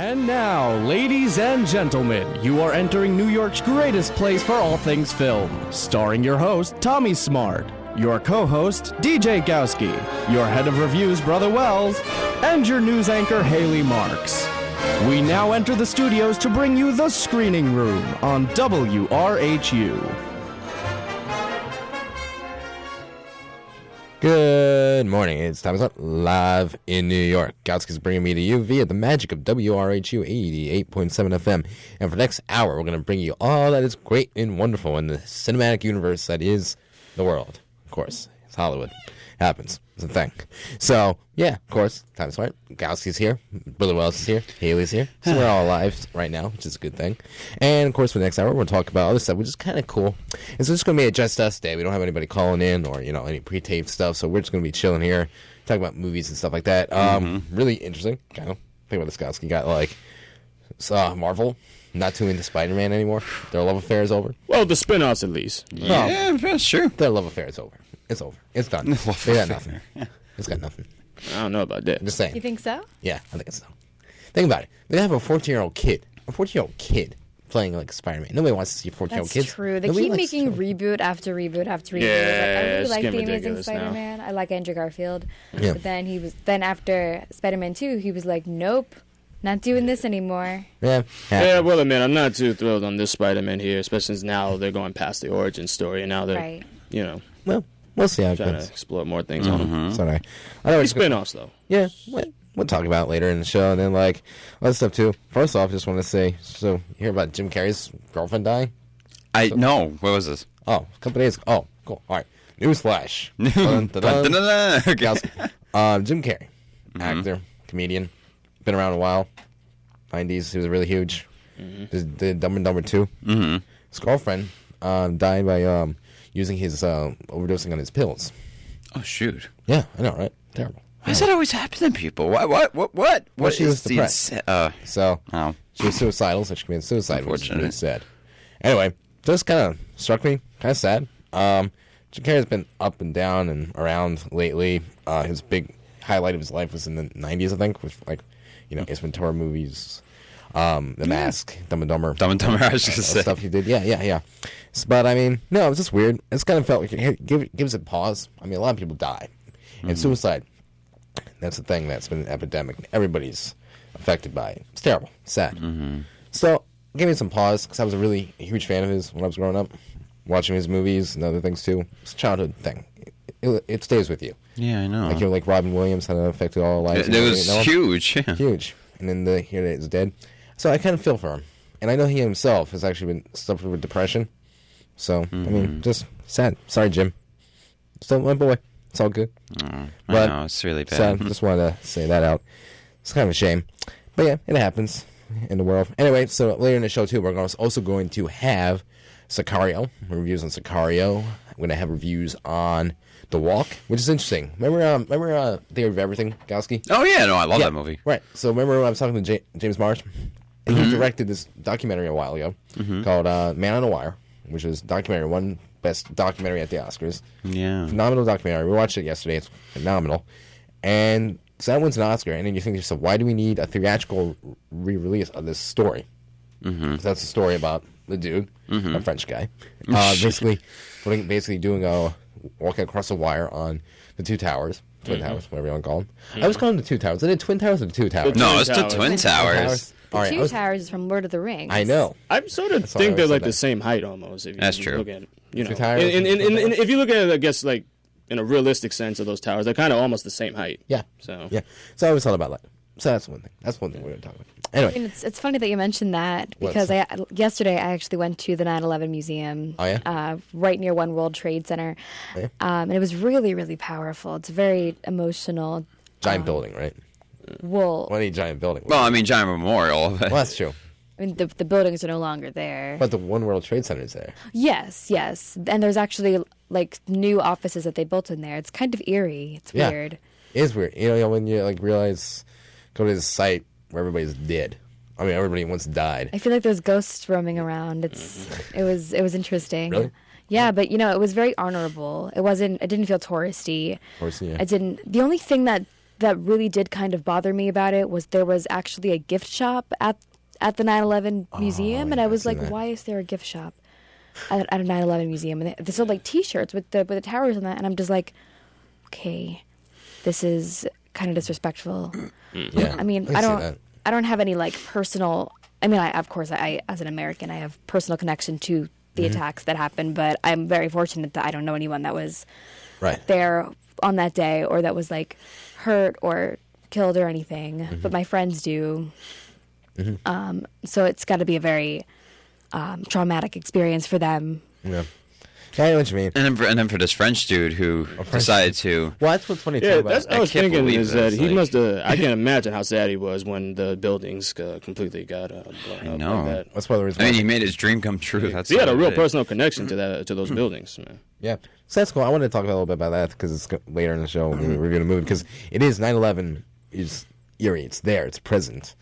And now, ladies and gentlemen, you are entering New York's greatest place for all things film. Starring your host, Tommy Smart, your co-host, DJ Gowski, your head of reviews, Brother Wells, and your news anchor, Haley Marks. We now enter the studios to bring you The Screening Room on WRHU. Good morning. It's Thomas Hunt live in New York. Gowski's bringing me to you via the magic of WRHU 88.7 FM. And for the next hour, we're going to bring you all that is great and wonderful in the cinematic universe that is the world. Of course, it's Hollywood. It happens. It's a thing. So, yeah, of course, Thomas Smart. Gowski's here. Billy Wells is here. Haley's here. So we're all alive right now, which is a good thing. And, of course, for the next hour, we're going to talk about other stuff, which is kind of cool. And so it's going to be a Just Us day. We don't have anybody calling in or, any pre-taped stuff. So we're just going to be chilling here, talking about movies and stuff like that. Really interesting. Kind of think about this Gowski got, Marvel. Not too into Spider-Man anymore. Their love affair is over. Well, the spin-offs at least. Yeah, that's true. Their love affair is over. It's over. It's done. They got nothing. Yeah. It's got nothing. I don't know about that. I'm just saying. You think so? Yeah, I think so. Think about it. They have a 14-year-old kid. A 14-year-old kid playing like Spider-Man. Nobody wants to see 14-year-old kids. That's true. They Nobody keep likes making to. reboot after reboot after reboot. Yeah, I really it's like getting the Amazing ridiculous now. Spider-Man. I like Andrew Garfield. Yeah. But then after Spider-Man 2, he was like, nope, not doing this anymore. Yeah. Yeah, well, I mean, I'm not too thrilled on this Spider-Man here, especially since now they're going past the origin story, and now they're, Right. Well, we'll see how it trying to goes. explore more things on them. Sorry. I know These it's spin-offs, though. Yeah, we'll talk about it later in the show. And then, other stuff, too. First off, just want to say, so you hear about Jim Carrey's girlfriend dying? No. What was this? Oh, a couple days ago. Oh, cool. All right. Newsflash. Dun, dun, dun. Okay. Jim Carrey, actor, comedian, been around a while. 90s, he was really huge. Did Dumb and Dumber 2. His girlfriend died by using his overdosing on his pills. Oh, shoot. Yeah, I know, right? Terrible. Why does that always happen to people? What? Well, she was is the depressed. Oh. She was suicidal, so she committed suicide, which is really Unfortunate. sad. Anyway, just kind of struck me, kind of sad. Jim Carrey's been up and down and around lately. His big highlight of his life was in the 90s, I think, with, Ace Ventura movies, The Mask, Dumb and Dumber. Dumb and Dumber, I was just saying. Stuff he did. Yeah. But, I mean, no, it was just weird. It's kind of felt like it gives it pause. I mean, a lot of people die. And suicide, that's a thing that's been an epidemic. Everybody's affected by it. It's terrible. Sad. So, it gave me some pause, because I was a really huge fan of his when I was growing up. Watching his movies and other things, too. It's a childhood thing. It stays with you. Yeah, I know. Like Robin Williams had affected all our lives. It was huge. Yeah. Huge. And then here it is dead. So I kind of feel for him. And I know he himself has actually been suffering with depression. So, I mean, just sad. Sorry, Jim. Still my boy. It's all good. I But know, it's really bad. So just wanted to say that out. It's kind of a shame. But yeah, it happens in the world. Anyway, so later in the show, too, we're also going to have Sicario. Reviews on Sicario. We're going to have reviews on The Walk, which is interesting. Remember Theory of Everything, Gowski? Oh, yeah, no, I love that movie. Right. So remember when I was talking to James Marsh? He directed this documentary a while ago called Man on a Wire, which is documentary, one best documentary at the Oscars. Yeah. Phenomenal documentary. We watched it yesterday. It's phenomenal. And so that wins an Oscar. And then you think to yourself, why do we need a theatrical re-release of this story? Because that's a story about the dude, a French guy, basically doing a walking across a wire on the two towers, twin towers, whatever you want to call them. I was calling them the two towers. Is it twin towers or the two towers? No, it's the Towers. Twin Towers. All right, Two Towers is from Lord of the Rings. I know. I sort of That's why I think they're said like that. the same height almost. If you That's true. Look at, you know, Two towers? and if you look at it, I guess like in a realistic sense of those towers, they're kind of almost the same height. Yeah. So Yeah. So I always thought about that. So that's one thing. That's one thing we're going to talk about. I Anyway. mean, it's funny that you mentioned that because yesterday I actually went to the 9/11 Museum. Oh, yeah? Right near One World Trade Center. Oh, yeah? And it was really, really powerful. It's very emotional. Giant building, right? Well, What any giant building? Well, I mean, Giant Memorial. Well, that's true. I mean, the buildings are no longer there. But the One World Trade Center is there. Yes. And there's actually like new offices that they built in there. It's kind of eerie. It's Yeah. weird. It is weird. You know, when you realize, go to this site where everybody's dead. I mean, everybody once died. I feel like there's ghosts roaming around. It was interesting. Really? Yeah, but it was very honorable. It didn't feel touristy. Of course, yeah. The only thing that that really did kind of bother me about it was there was actually a gift shop at the 9/11 museum, and I was like, why is there a gift shop at a 9/11 museum? And they sold like T-shirts with the towers on that, and I'm just like, okay, this is kind of disrespectful. Yeah, I mean, I don't have any like personal. I mean, of course, I as an American, I have personal connection to the attacks that happened, but I'm very fortunate that I don't know anyone that was there on that day or that was like hurt or killed or anything. But my friends do. So it's got to be a very traumatic experience for them. Yeah. I know what you mean. And then for this French dude who decided to... Well, that's what's funny, yeah, too. That's what I was thinking is that he like... must have... I can't imagine how sad he was when the buildings completely got blown up like that. That's why the reason. I mean, he made his dream come true. That's he had a real personal connection to those buildings, man. Yeah. So that's cool. I wanted to talk a little bit about that because it's later in the show when we review the movie. Because it is 9/11 is eerie. It's there. It's present.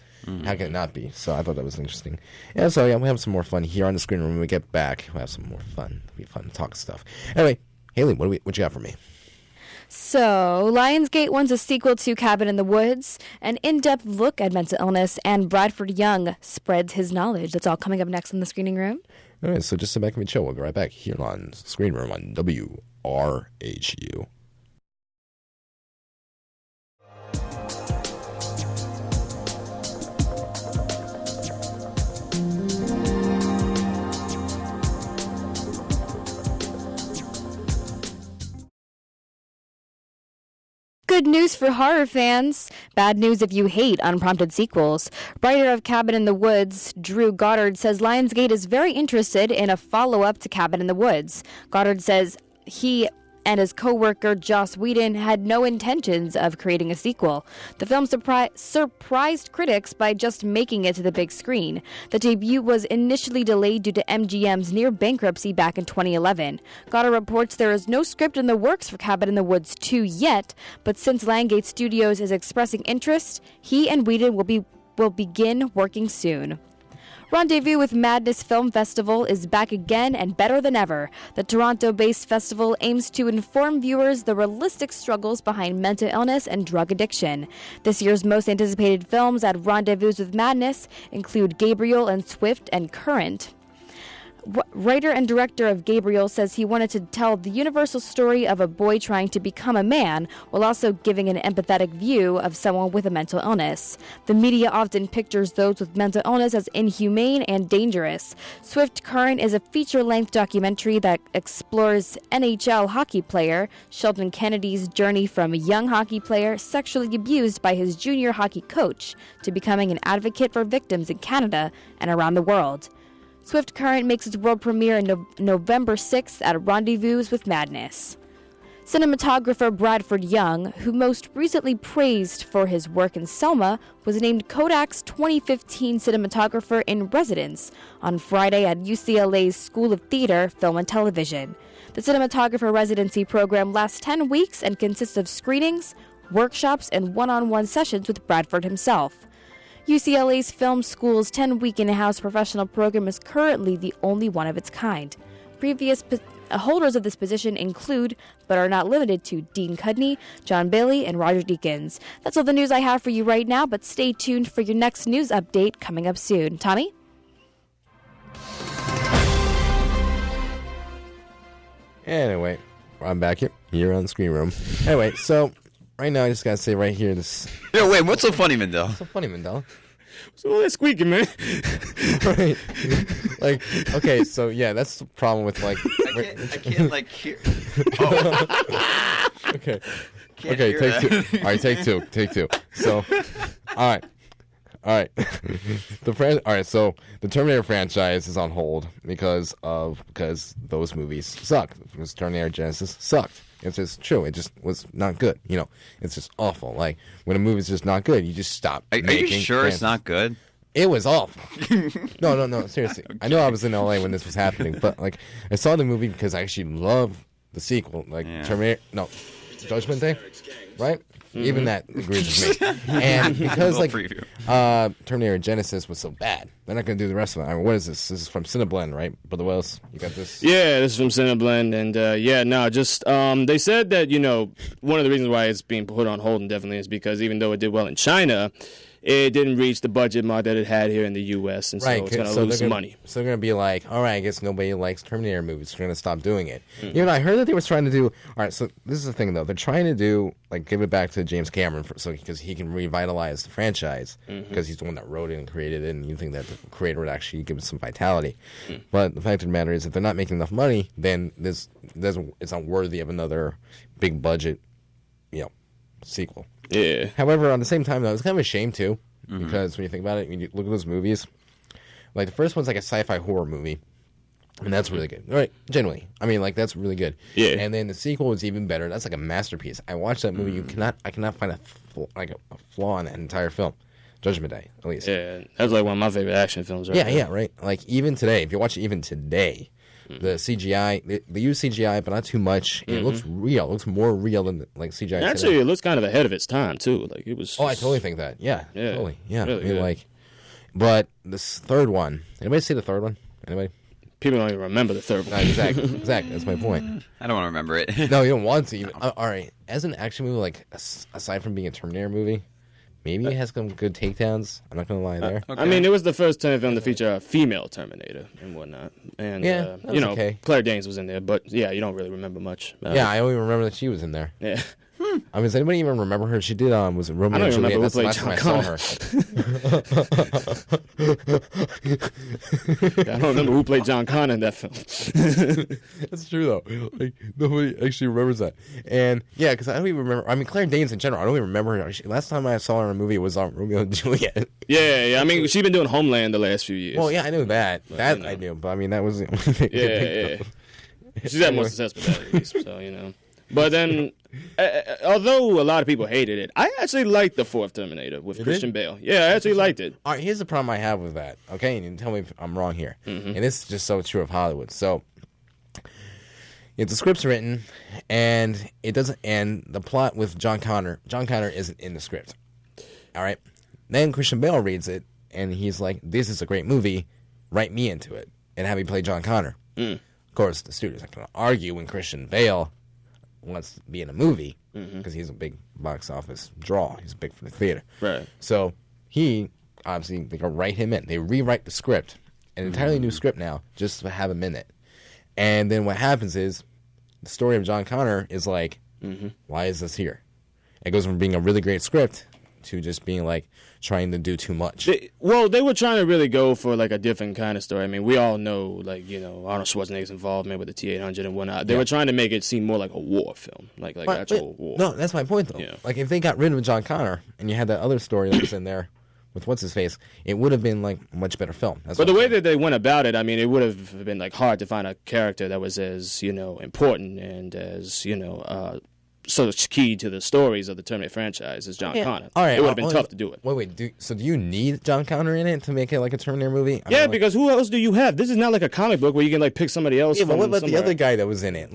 How can it not be? So I thought that was interesting. And so, yeah, we'll have some more fun here on the screen room. When we get back, we'll have some more fun. It'll be fun to talk stuff. Anyway, Haley, what you got for me? So, Lionsgate wants a sequel to Cabin in the Woods, an in-depth look at mental illness, and Bradford Young spreads his knowledge. That's all coming up next in the screening room. All right, so just sit back and be chill. We'll be right back here on Screen Room on WRHU. Good news for horror fans. Bad news if you hate unprompted sequels. Writer of Cabin in the Woods, Drew Goddard, says Lionsgate is very interested in a follow-up to Cabin in the Woods. Goddard says he and his co-worker Joss Whedon had no intentions of creating a sequel. The film surprised critics by just making it to the big screen. The debut was initially delayed due to MGM's near bankruptcy back in 2011. Goddard reports there is no script in the works for Cabin in the Woods 2 yet, but since Lionsgate Studios is expressing interest, he and Whedon will begin working soon. Rendezvous with Madness Film Festival is back again and better than ever. The Toronto-based festival aims to inform viewers the realistic struggles behind mental illness and drug addiction. This year's most anticipated films at Rendezvous with Madness include Gabriel and Swift and Current. Writer and director of Gabriel says he wanted to tell the universal story of a boy trying to become a man while also giving an empathetic view of someone with a mental illness. The media often pictures those with mental illness as inhumane and dangerous. Swift Current is a feature-length documentary that explores NHL hockey player Sheldon Kennedy's journey from a young hockey player sexually abused by his junior hockey coach to becoming an advocate for victims in Canada and around the world. Swift Current makes its world premiere on November 6th at Rendezvous with Madness. Cinematographer Bradford Young, who most recently praised for his work in Selma, was named Kodak's 2015 Cinematographer in Residence on Friday at UCLA's School of Theater, Film and Television. The cinematographer residency program lasts 10 weeks and consists of screenings, workshops, and one-on-one sessions with Bradford himself. UCLA's film school's 10-week in-house professional program is currently the only one of its kind. Previous holders of this position include, but are not limited to, Dean Cudney, John Bailey, and Roger Deakins. That's all the news I have for you right now, but stay tuned for your next news update coming up soon. Tommy? Anyway, I'm back here on the Screen Room. Anyway, so... right now, I just gotta say right here, this... Yo, wait, what's so funny, Mandel? What's so funny, Mandel? So that's squeaking, man. Right. Like, okay, so yeah, that's the problem with like... I can't like, hear... Oh. Okay. Can't okay, hear take that. two. All right, take two. So, all right. All right, so the Terminator franchise is on hold because those movies sucked. Because Terminator Genesis sucked. It's just true. It just was not good. You know, it's just awful. Like, when a movie's just not good, you just stop Are you sure it's not good? It was awful. No, seriously. I know I was in LA when this was happening, but, like, I saw the movie because I actually love the sequel. Like, Yeah. Terminator... No, Judgment Day? Right? Even that agrees with me. And because Little preview. Terminator Genesis was so bad, they're not going to do the rest of it. I mean, what is this? This is from Cineblend, right? Brother Wells, you got this? Yeah, this is from Cineblend, and they said that one of the reasons why it's being put on hold indefinitely is because even though it did well in China, it didn't reach the budget mark that it had here in the U.S., and so it's going to lose some money. So they're going to be like, all right, I guess nobody likes Terminator movies. They're going to stop doing it. I heard that they were trying to do, all right, so this is the thing, though. They're trying to do, give it back to James Cameron because he can revitalize the franchise because he's the one that wrote it and created it, and you think that the creator would actually give it some vitality. But the fact of the matter is, if they're not making enough money, then it's not worthy of another big budget, sequel. Yeah. However, on the same time, though, it's kind of a shame, too, because when you think about it, when you look at those movies, the first one's like a sci-fi horror movie, and that's really good. All right, genuinely. I mean, that's really good. Yeah. And then the sequel is even better. That's like a masterpiece. I watched that movie. I cannot find a flaw in that entire film. Judgment Day, at least. Yeah, that's one of my favorite action films right Yeah, right? Even today, if you watch it even today, the CGI, they use CGI, but not too much. It looks real. It looks more real than CGI. Actually, it looks kind of ahead of its time too. It was. Oh, I totally think that. Yeah, totally. Yeah, really but this third one. Anybody see the third one? Anybody? People don't even remember the third one. Exactly. That's my point. I don't want to remember it. No, you don't want to. Even. All right, as an action movie, aside from being a Terminator movie. Maybe it has some good takedowns. I'm not going to lie there. Okay. I mean, it was the first film to feature a female Terminator and whatnot. And, okay. Claire Danes was in there. But, yeah, you don't really remember much. I only remember that she was in there. Yeah. I mean, does anybody even remember her? She did, was it Romeo and Juliet? That's the last time I saw her. I don't remember who played John Connor in that film. That's true, though. Nobody actually remembers that. And, yeah, because I don't even remember. I mean, Claire Danes in general, I don't even remember her. Last time I saw her in a movie was on Romeo and Juliet. Yeah. I mean, she's been doing Homeland the last few years. Well, yeah, I knew that. I knew. But, I mean, that was the only thing. Yeah. She's had more success with that, at least. So, But then, although a lot of people hated it, I actually liked the fourth Terminator with Christian Bale. Yeah, I actually liked it. All right, here's the problem I have with that, okay? And you tell me if I'm wrong here. And this is just so true of Hollywood. So, if the script's written, and it doesn't, and the plot with John Connor isn't in the script. All right? Then Christian Bale reads it, and he's like, this is a great movie, write me into it, and have me play John Connor. Of course, the studio's not going to argue when Christian Bale wants to be in a movie because he's a big box office draw. He's big for the theater. Right. So they can write him in. They rewrite the script, an entirely new script now, just to have him in it. And then what happens is the story of John Connor is why is this here? It goes from being a really great script to just being trying to do too much. They were trying to really go for a different kind of story. I mean, we all know Arnold Schwarzenegger's involvement with the T-800 and whatnot. They were trying to make it seem more like a war film, actual war. No, that's my point though. Yeah. If they got rid of John Connor and you had that other story that was in there with what's his face, it would have been a much better film. But the way that they went about it, I mean, it would have been hard to find a character that was as important and as so key to the stories of the Terminator franchise as John Connor. All right, it would have been tough to do it. Wait. Do you need John Connor in it to make it like a Terminator movie? Because who else do you have? This is not like a comic book where you can pick somebody else. Yeah, but what about the other guy that was in it?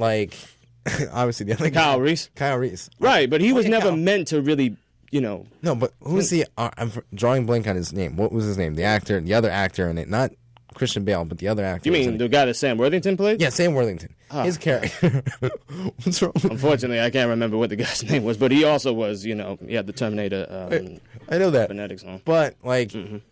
Obviously the other guy. Kyle Reese. Right, right, but he was never meant to really. No, but who's the? I'm drawing blank on his name. What was his name? The other actor in it, not Christian Bale, but the other actor. You mean the guy that Sam Worthington played? Yeah, Sam Worthington. His character. What's wrong? Unfortunately, I can't remember what the guy's name was, but he also was, he had the Terminator. I know that. Phonetics on. But him,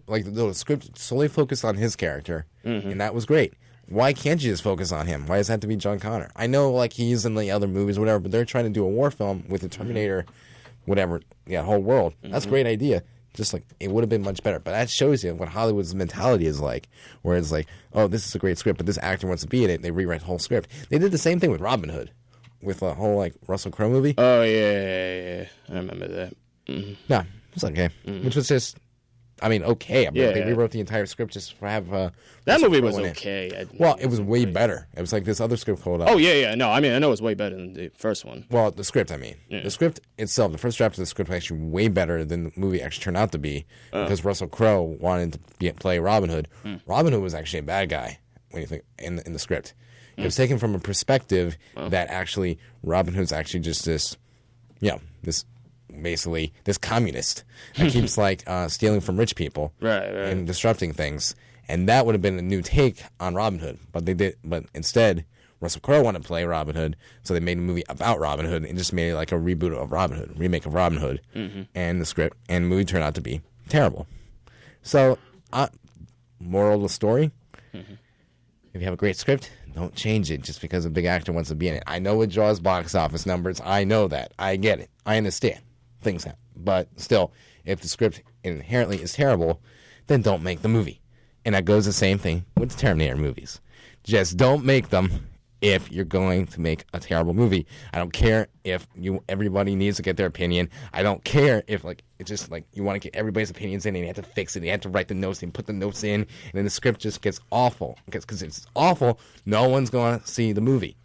the script solely focused on his character, and that was great. Why can't you just focus on him? Why does it have to be John Connor? I know, he's in the other movies, whatever, but they're trying to do a war film with the Terminator, whatever, whole world. That's a great idea. Just it would have been much better. But that shows you what Hollywood's mentality is like, where it's oh, this is a great script, but this actor wants to be in it. They rewrite the whole script. They did the same thing with Robin Hood, with a whole Russell Crowe movie. Oh, yeah. I remember that. No, it's okay. Which was just, okay. They rewrote the entire script just for have that movie was okay. It was way better. It was this other script called. Oh yeah. No, I know it's way better than the first one. Well, the script. The script itself, the first draft of the script was actually way better than the movie actually turned out to be because Russell Crowe wanted to play Robin Hood. Robin Hood was actually a bad guy when you think in the script. It was taken from a perspective that actually Robin Hood's actually just this basically this communist that keeps like stealing from rich people Right. and disrupting things. And that would have been a new take on Robin Hood, but instead Russell Crowe wanted to play Robin Hood, so they made a movie about Robin Hood and just made it like a reboot of Robin Hood, remake of Robin Hood, and the script and the movie turned out to be terrible. So, moral of the story: if you have a great script, don't change it just because a big actor wants to be in it. I know it draws box office numbers. I know that. I get it. I understand. Things happen. But still, if the script inherently is terrible, then don't make the movie. And that goes the same thing with the Terminator movies. Just don't make them if you're going to make a terrible movie. I don't care if everybody needs to get their opinion. I don't care if it's just you want to get everybody's opinions in and you have to fix it. You have to write the notes and put the notes in, and then the script just gets awful. Because if it's awful, no one's going to see the movie.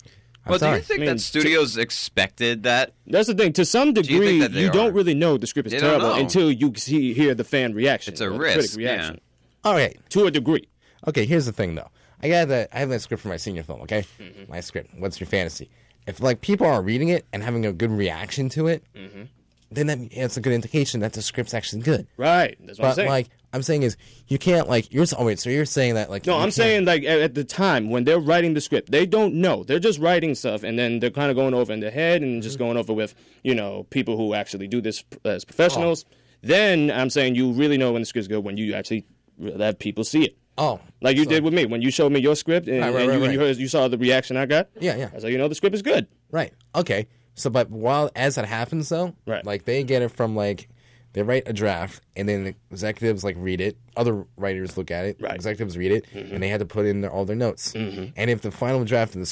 Well, do you think that studios expected that? That's the thing. To some degree, you don't really know the script is terrible until you hear the fan reaction. It's a the risk. Critic reaction. Yeah. All right. To a degree. Okay, here's the thing, though. I have that script for my senior film, okay? My script. What's your fantasy? If, people are reading it and having a good reaction to it, then it's a good indication that the script's actually good. Right. That's what I'm saying. I'm saying is, you can't, so you're saying that, No, I'm saying, at the time, when they're writing the script, they don't know. They're just writing stuff, and then they're kind of going over in their head and just going over with, people who actually do this as professionals. Then I'm saying you really know when the script's good when you actually have people see it. Oh. Like you did with me. When you showed me your script and, right. You saw the reaction I got. Yeah. I was like, the script is good. Right. Okay. So, but as that happens, though, right. They get it from, they write a draft, and then the executives, read it. Other writers look at it. Right. Executives read it, and they had to put in all their notes. And if the final draft of the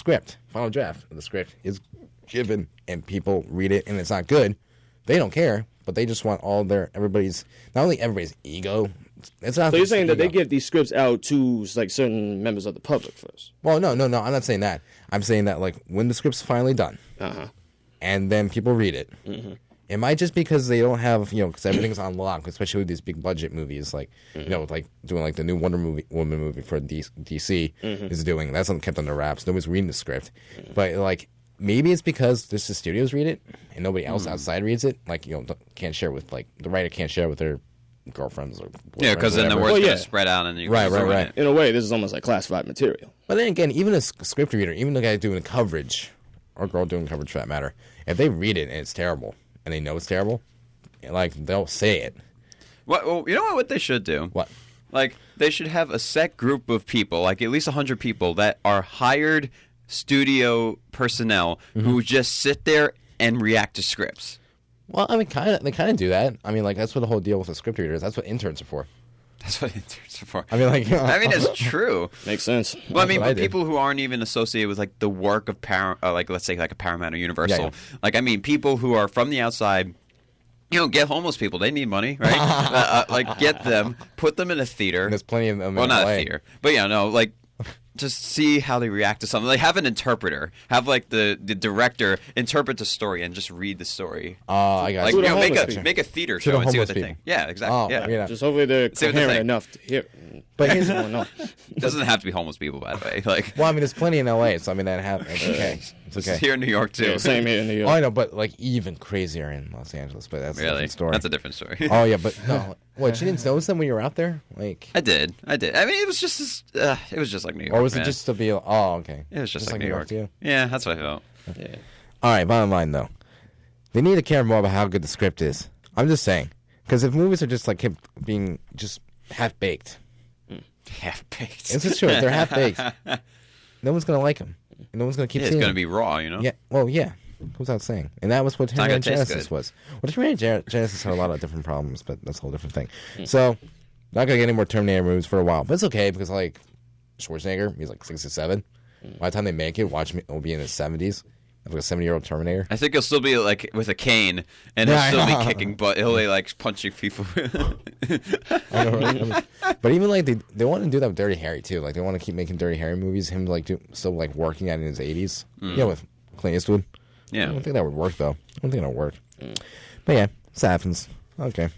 script is given, and people read it, and it's not good, they don't care, but they just want not only everybody's ego. It's not. So you're saying that they give these scripts out to certain members of the public first? Well, no. I'm not saying that. I'm saying that when the script's finally done, and then people read it, it might just because they don't have because everything's on lock, especially with these big budget movies doing the new Woman movie for DC is doing. That's kept under wraps. Nobody's reading the script, but maybe it's because just the studios read it and nobody else outside reads it. Can't share with the writer can't share with their girlfriends or boyfriends, because then the word's going to spread out and you right. In a way, this is almost like classified material. But then again, even a script reader, even the guy doing coverage or girl doing coverage for that matter, if they read it and it's terrible and they know it's terrible, they'll say it. Well, you know what they should do? What? They should have a set group of people, at least 100 people that are hired studio personnel who just sit there and react to scripts. Well, they kind of do that. That's what the whole deal with the script readers. That's what interns are for. That's what interns are for. It's true. Makes sense. Well, but people who aren't even associated with the work of let's say a Paramount or Universal. Yeah. People who are from the outside. Get homeless people. They need money, right? Get them, put them in a theater. And there's plenty of them. Well, not a theater, but just see how they react to something. Have an interpreter. Have the director interpret the story and just read the story. I got you. Make a theater show and see what they think. Yeah, exactly. Yeah. Just hopefully they're coherent enough to hear. But here's it doesn't have to be homeless people, by the way. Well, there's plenty in LA, so that happens. It's okay. It's okay. It's here in New York too. Yeah, same here in New York. Oh, I know, but even crazier in Los Angeles. But that's a different story. That's a different story. Oh yeah, but no. What, you didn't notice them when you were out there? I did. It was just like New York. Or was it just to be? Oh, okay. It was just like New York. Too? Yeah, that's what I felt. Yeah. All right. Bottom line, though, they need to care more about how good the script is. I'm just saying, because if movies are just kept being just half baked. Half-baked. It's just true. If they're half-baked, no one's going to like them. No one's going to keep seeing it's going to them. be raw, Yeah. Well, yeah. Goes without saying. And that was what Terminator Genesis was. Well, Terminator Genesis had a lot of different problems, but that's a whole different thing. So, not going to get any more Terminator movies for a while. But it's okay because, Schwarzenegger, he's 67. By the time they make it, watch me, it'll be in his 70s. A 70-year-old Terminator. I think he'll still be with a cane, and he'll still be kicking butt. He'll be punching people. I know, right? But even they want to do that with Dirty Harry too. They want to keep making Dirty Harry movies. Him still working at it in his 80s. With Clint Eastwood. Yeah. I don't think that would work though. I don't think it'll work. But yeah, this happens. Okay,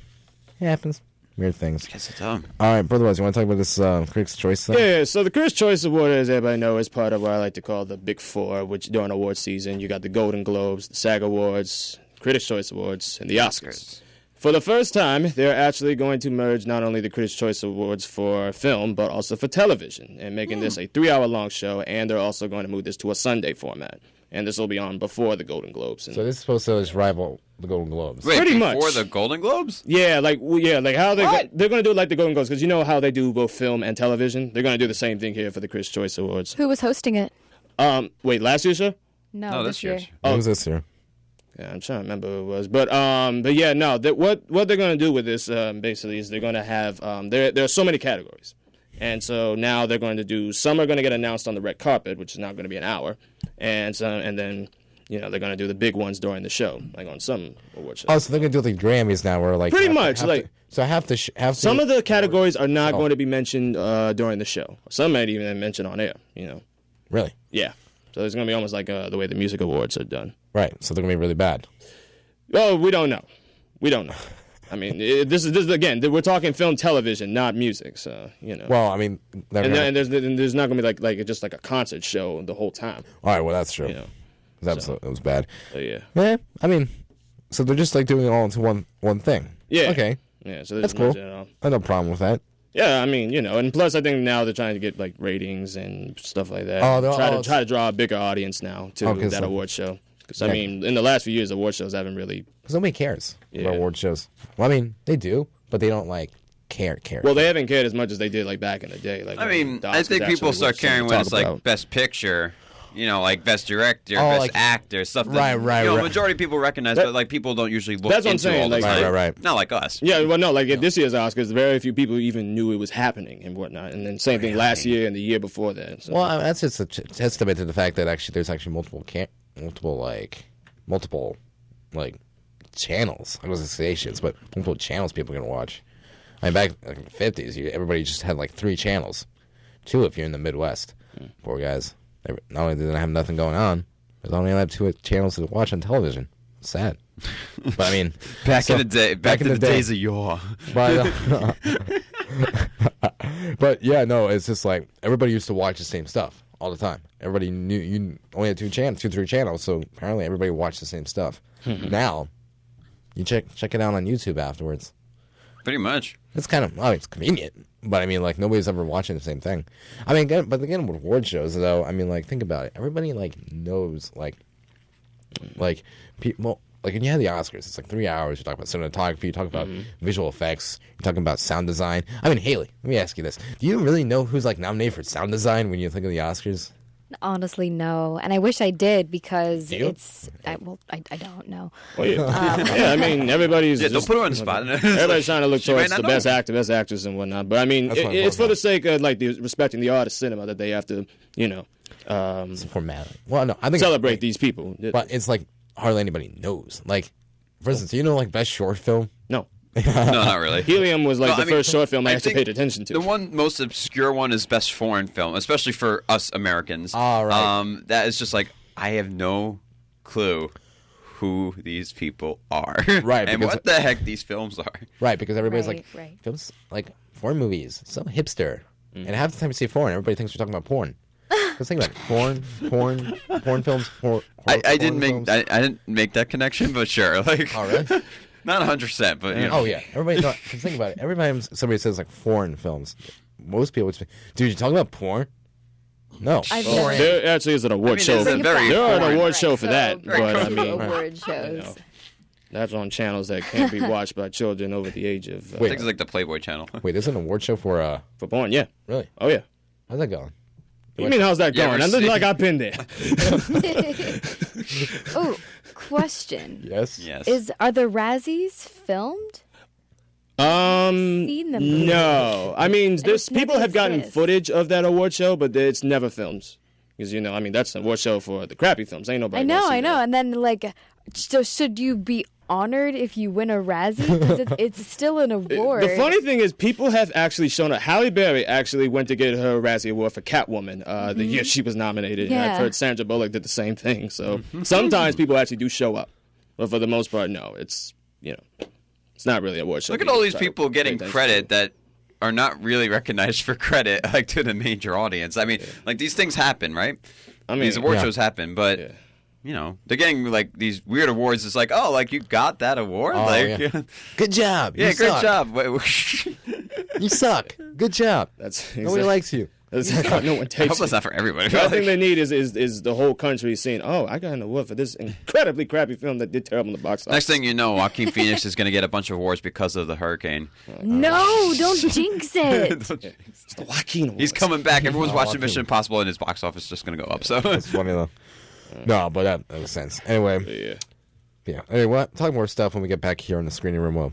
it happens. Weird things. Guess it's dumb. All right, Brother Wells, you want to talk about this Critics' Choice thing? Yeah, so the Critics' Choice Award, as everybody knows, is part of what I like to call the Big Four, which during award season, you got the Golden Globes, the SAG Awards, Critics' Choice Awards and the Oscars. For the first time, they're actually going to merge not only the Critics' Choice Awards for film, but also for television, and making this a 3-hour-long show, and they're also going to move this to a Sunday format. And this will be on before the Golden Globes. So this is supposed to just rival the Golden Globes. Wait, Pretty before much. the Golden Globes? Yeah, like how they're going to do it like the Golden Globes, because you know how they do both film and television? They're going to do the same thing here for the Critics' Choice Awards. Who was hosting it? Wait, last year's show? No, this year. year's. What was this year? Yeah, I'm trying to remember who it was, but yeah, no. What they're going to do with this basically is they're going to have there are so many categories, and so now they're going to do some are going to get announced on the red carpet, which is now going to be an hour, and then they're going to do the big ones during the show, like on some award shows. Oh, so they're gonna do like Grammys now, where like Pretty much, like some of the categories are not going to be mentioned during the show. Some might even mention on air. Really? Yeah. So it's going to be almost like the way the music awards are done. Right. So they're gonna be really bad. Oh, we don't know. I mean, this is again, we're talking film, television, not music. So Well, I mean, and there's not gonna be like just like a concert show the whole time. all right. Well, that's true. It was bad. So yeah. Yeah. I mean, so they're just like doing it all into one thing. Yeah. Okay. Yeah. So That's cool. I have no problem with that. Yeah, I mean, and plus I think now they're trying to get like ratings and stuff like that. Oh, try to draw a bigger audience now to that award show. Because I mean, in the last few years, award shows haven't really. Because nobody cares about award shows. Well, I mean, they do, but they don't like care. Well, they haven't cared as much as they did like back in the day. Like, I mean, the I think Oscars people actually start was caring something when to it's talk like about. Best Picture, like Best Director, Oh, Best like- Actor, stuff that Right. majority of people recognize, but like people don't usually look That's what I'm into saying, all the like- time. Right. Not like us. Yeah, well, no, like at this year's Oscars, very few people even knew it was happening and whatnot. And then same thing last year and the year before that. So. Well, that's just a testament to the fact that actually there's actually multiple channels. I wasn't stations, but multiple channels people are gonna watch. I mean, back in the 50s, everybody just had like 3 channels, 2 if you're in the Midwest. Poor guys. Not only did they have nothing going on, but they only have 2 channels to watch on television. Sad. But I mean, Back in the day, back in the days of yore. But yeah, no, it's just like everybody used to watch the same stuff all the time. Everybody knew you only had 2, 3 channels, so apparently everybody watched the same stuff. Now, you check it out on YouTube afterwards. Pretty much. It's kind of, it's convenient, but I mean, like, nobody's ever watching the same thing. I mean, but again, with award shows, though, I mean, like, think about it. Everybody, like, knows, like, people, like, when you have the Oscars, it's like 3 hours. You talk about cinematography, you talk about visual effects, you're talking about sound design. I mean, Haley, let me ask you this. Do you really know who's, like, nominated for sound design when you think of the Oscars? Honestly, no. And I wish I did because Do you? I don't know. Well, yeah, I mean, everybody's. Yeah, don't just- put her on the spot. Everybody's trying to look She might towards not the know. best actor, best actress, and whatnot. But I mean, That's what I'm it's talking for the sake of like respecting the art of cinema that they have to, It's a formality. Well, no, I think celebrate these people. But it's like hardly anybody knows. Like, for instance, do you know, like, best short film? No, No, not really. Helium was like Well, the I mean, first short film I actually think paid attention to. The one most obscure one is Best Foreign Film, especially for us Americans. Ah, right. That is just like, I have no clue who these people are. Right, and because- what the heck these films are. Right, because everybody's like, Right. films, like, foreign movies, so hipster. And half the time you say foreign, everybody thinks we're talking about porn. Just think about it. Porn films, I didn't make that connection, but sure. Like, Oh, really? not 100%, but you know. Oh, yeah. Everybody, no, just think about it. Every time somebody says, like, foreign films, most people would say, dude, you talking about porn? No. I've Foreign. never- There actually is an award show. it's a very There are an foreign- award show for that, Right, but I so mean, award shows. that's on channels that can't be watched by children over the age of I think it's like the Playboy channel. Wait, there's an award show for, for porn. Yeah. really? Oh yeah. How's that going? You mean how's that You ever going? That looks see- like I've been there. Oh, question. Yes? Yes. Are the Razzies filmed? Seen them? No. I mean, it's people never have gotten exist. footage of that award show, but it's never filmed. Because I mean, that's an award show for the crappy films. Ain't nobody. I gonna see know. that. And then, like, so should you be honored if you win a Razzie? Because it's still an award. The funny thing is, people have actually shown up. Halle Berry actually went to get her Razzie Award for Catwoman the year she was nominated. And I've Yeah. heard Sandra Bullock did the same thing. So sometimes people actually do show up, but for the most part, no. It's it's not really an award show. Look at all these people getting credit that are not really recognized for credit, like to the major audience. I mean, like these things happen, right? I mean, These award Yeah. shows happen, but they're getting like these weird awards. It's like, oh, like you got that award, Oh, like, yeah. Good job. yeah, You great suck. job. You suck. Good job. That's Nobody likes you. That's how no one I takes hope that's it. not for everybody. The thing they need is the whole country saying, "Oh, I got an award for this incredibly crappy film that did terrible in the box office." Next thing you know, Joaquin Phoenix is going to get a bunch of awards because of the hurricane. No, don't jinx it. It's the Joaquin Awards. He's coming back. Everyone's watching Joaquin. Mission Impossible, and his box office is just going to go up. So That's funny, though. No, but that makes sense. Anyway. Yeah. Anyway, we'll talk more stuff when we get back here in the screening room. We'll,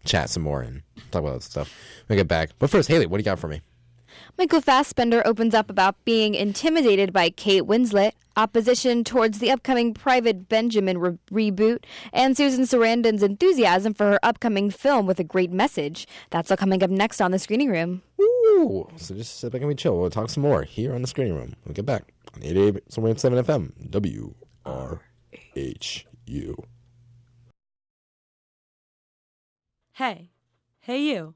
chat some more and talk about that stuff when we get back. But first, Haley, what do you got for me? Michael Fassbender opens up about being intimidated by Kate Winslet, opposition towards the upcoming Private Benjamin reboot, and Susan Sarandon's enthusiasm for her upcoming film with a great message. That's all coming up next on the screening room. Ooh, so just sit back and be chill. We'll talk some more here on the screening room. We'll get back on 88.7 FM, WRHU. Hey you.